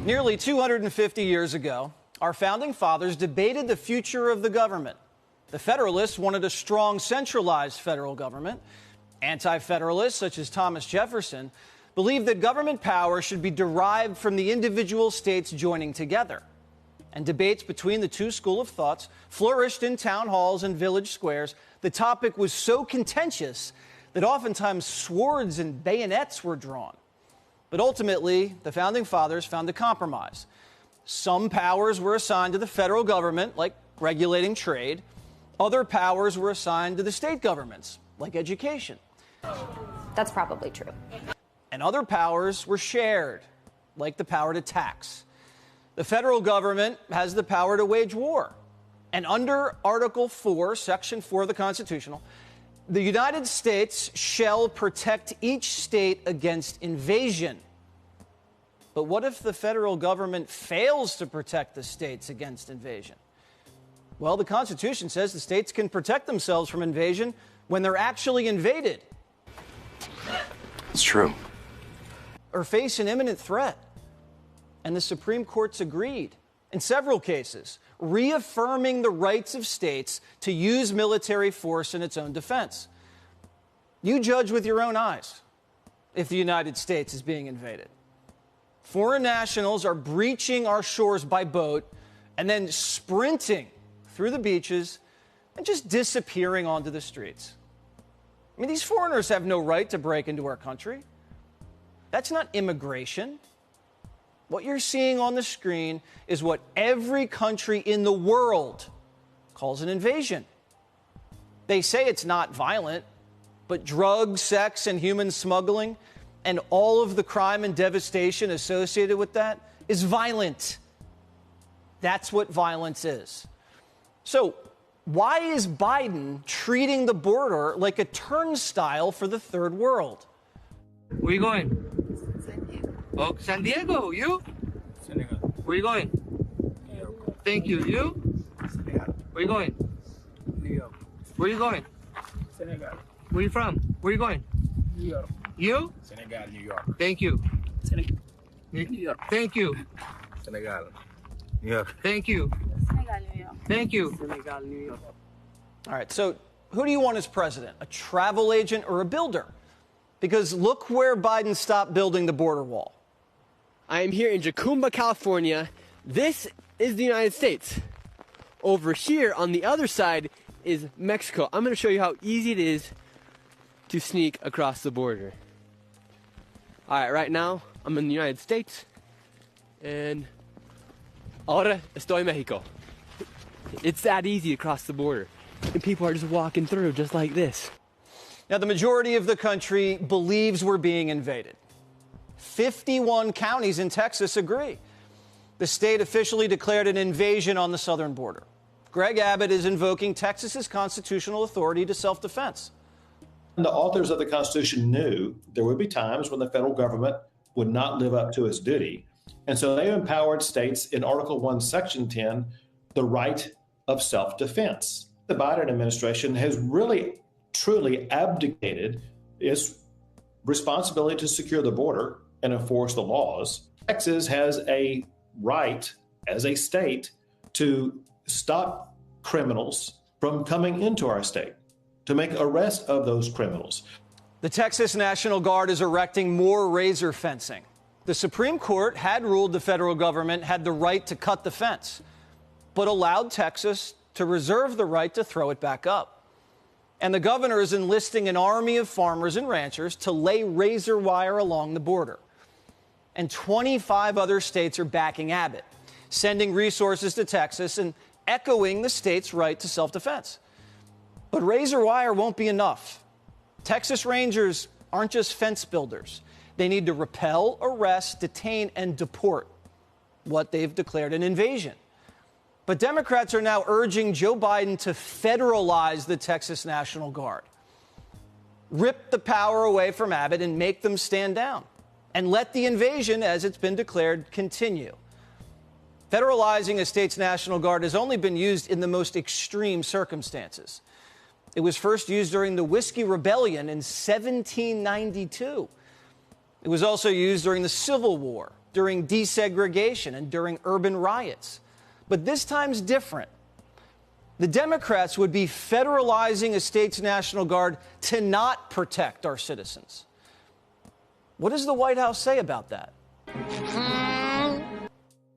Nearly 250 years ago, our founding fathers debated the future of the government. The Federalists wanted a strong, centralized federal government. Anti-Federalists, such as Thomas Jefferson, believed that government power should be derived from the individual states joining together. And debates between the two schools of thoughts flourished in town halls and village squares. The topic was so contentious that oftentimes swords and bayonets were drawn. But ultimately, the founding fathers found a compromise. Some powers were assigned to the federal government, like regulating trade. Other powers were assigned to the state governments, like education. That's probably true. And other powers were shared, like the power to tax. The federal government has the power to wage war. And under Article 4, Section 4 of the Constitution, the United States shall protect each state against invasion. But what if the federal government fails to protect the states against invasion? Well, the Constitution says the states can protect themselves from invasion when they're actually invaded. It's true. Or face an imminent threat. And the Supreme Court's agreed in several cases, reaffirming the rights of states to use military force in its own defense. You judge with your own eyes if the United States is being invaded. Foreign nationals are breaching our shores by boat and then sprinting through the beaches and just disappearing onto the streets. I mean, these foreigners have no right to break into our country. That's not immigration. What you're seeing on the screen is what every country in the world calls an invasion. They say it's not violent, but drugs, sex, and human smuggling, and all of the crime and devastation associated with that is violent. That's what violence is. So, why is Biden treating the border like a turnstile for the third world? Where you going? Oh, San Diego. You? Senegal. Where you going? New York. Thank you. You? Senegal. Where you going? New York. Where you going? Senegal. Where you from? Where you going? New York. You? Senegal, New York. Thank you. Senegal. New York. Thank you. Senegal. New York. Thank you. Senegal, New York. Thank you. Senegal, New York. All right, so who do you want as president? A travel agent or a builder? Because look where Biden stopped building the border wall. I am here in Jacumba, California. This is the United States. Over here on the other side is Mexico. I'm going to show you how easy it is to sneak across the border. All right, right now I'm in the United States and ahora estoy en Mexico. It's that easy to cross the border. And people are just walking through just like this. Now, the majority of the country believes we're being invaded. 51 counties in Texas agree. The state officially declared an invasion on the southern border. Greg Abbott is invoking Texas's constitutional authority to self-defense. The authors of the Constitution knew there would be times when the federal government would not live up to its duty. And so they empowered states in Article 1, Section 10, the right of self-defense. The Biden administration has really, truly abdicated its responsibility to secure the border and enforce the laws. Texas has a right as a state to stop criminals from coming into our state, to make arrest of those criminals. The Texas National Guard is erecting more razor fencing. The Supreme Court had ruled the federal government had the right to cut the fence, but allowed Texas to reserve the right to throw it back up. And the governor is enlisting an army of farmers and ranchers to lay razor wire along the border. And 25 other states are backing Abbott, sending resources to Texas and echoing the state's right to self-defense. But razor wire won't be enough. Texas Rangers aren't just fence builders. They need to repel, arrest, detain, and deport what they've declared an invasion. But Democrats are now urging Joe Biden to federalize the Texas National Guard. Rip the power away from Abbott and make them stand down. And let the invasion, as it's been declared, continue. Federalizing a state's National Guard has only been used in the most extreme circumstances. It was first used during the Whiskey Rebellion in 1792. It was also used during the Civil War during desegregation and during urban riots. But this time's different. The Democrats would be federalizing a state's National Guard to not protect our citizens. What does the White House say about that?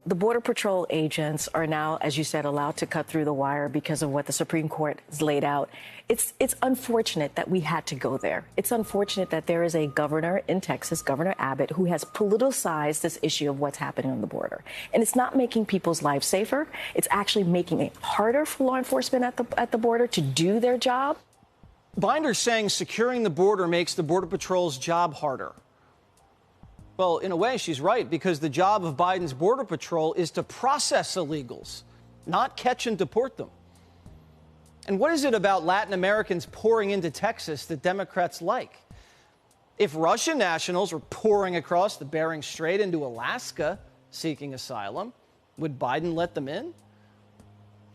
The Border Patrol agents are now, as you said, allowed to cut through the wire because of what the Supreme Court has laid out. It's unfortunate that we had to go there. It's unfortunate that there is a governor in Texas, Governor Abbott, who has politicized this issue of what's happening on the border. And it's not making people's lives safer. It's actually making it harder for law enforcement at the border to do their job. Binder's saying securing the border makes the Border Patrol's job harder. Well, in a way, she's right, because the job of Biden's Border Patrol is to process illegals, not catch and deport them. And what is it about Latin Americans pouring into Texas that Democrats like? If Russian nationals were pouring across the Bering Strait into Alaska seeking asylum, would Biden let them in?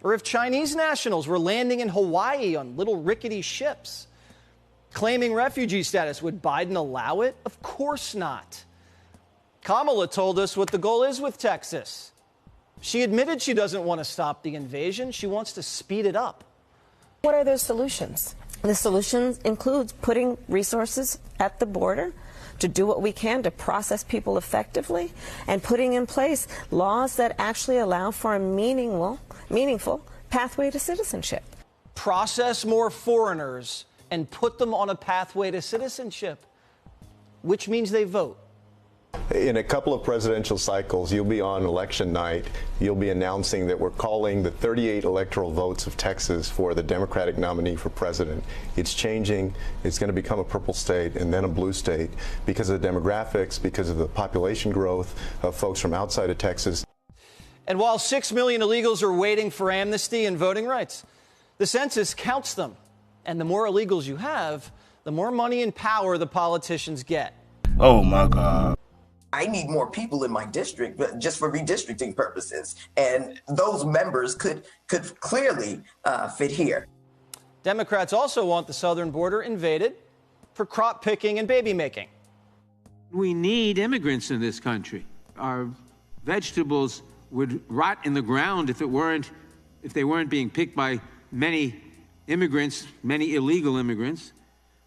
Or if Chinese nationals were landing in Hawaii on little rickety ships, claiming refugee status, would Biden allow it? Of course not. Kamala told us what the goal is with Texas. She admitted she doesn't want to stop the invasion. She wants to speed it up. What are those solutions? The solutions includes putting resources at the border to do what we can to process people effectively and putting in place laws that actually allow for a meaningful pathway to citizenship. Process more foreigners and put them on a pathway to citizenship, which means they vote. In a couple of presidential cycles, you'll be on election night. You'll be announcing that we're calling the 38 electoral votes of Texas for the Democratic nominee for president. It's changing. It's going to become a purple state and then a blue state because of the demographics, because of the population growth of folks from outside of Texas. And while 6 million illegals are waiting for amnesty and voting rights, the census counts them. And the more illegals you have, the more money and power the politicians get. Oh, my God. I need more people in my district, but just for redistricting purposes. And those members could clearly fit here. Democrats also want the southern border invaded for crop picking and baby making. We need immigrants in this country. Our vegetables would rot in the ground if they weren't being picked by many immigrants, many illegal immigrants.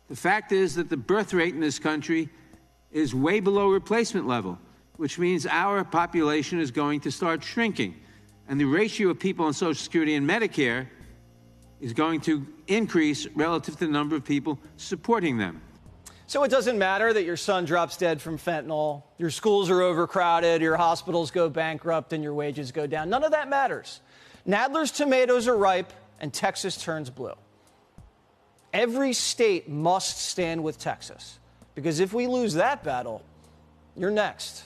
The fact is that the birth rate in this country is way below replacement level, which means our population is going to start shrinking. And the ratio of people on Social Security and Medicare is going to increase relative to the number of people supporting them. So it doesn't matter that your son drops dead from fentanyl, your schools are overcrowded, your hospitals go bankrupt, and your wages go down. None of that matters. Nadler's tomatoes are ripe, and Texas turns blue. Every state must stand with Texas. Because if we lose that battle, you're next.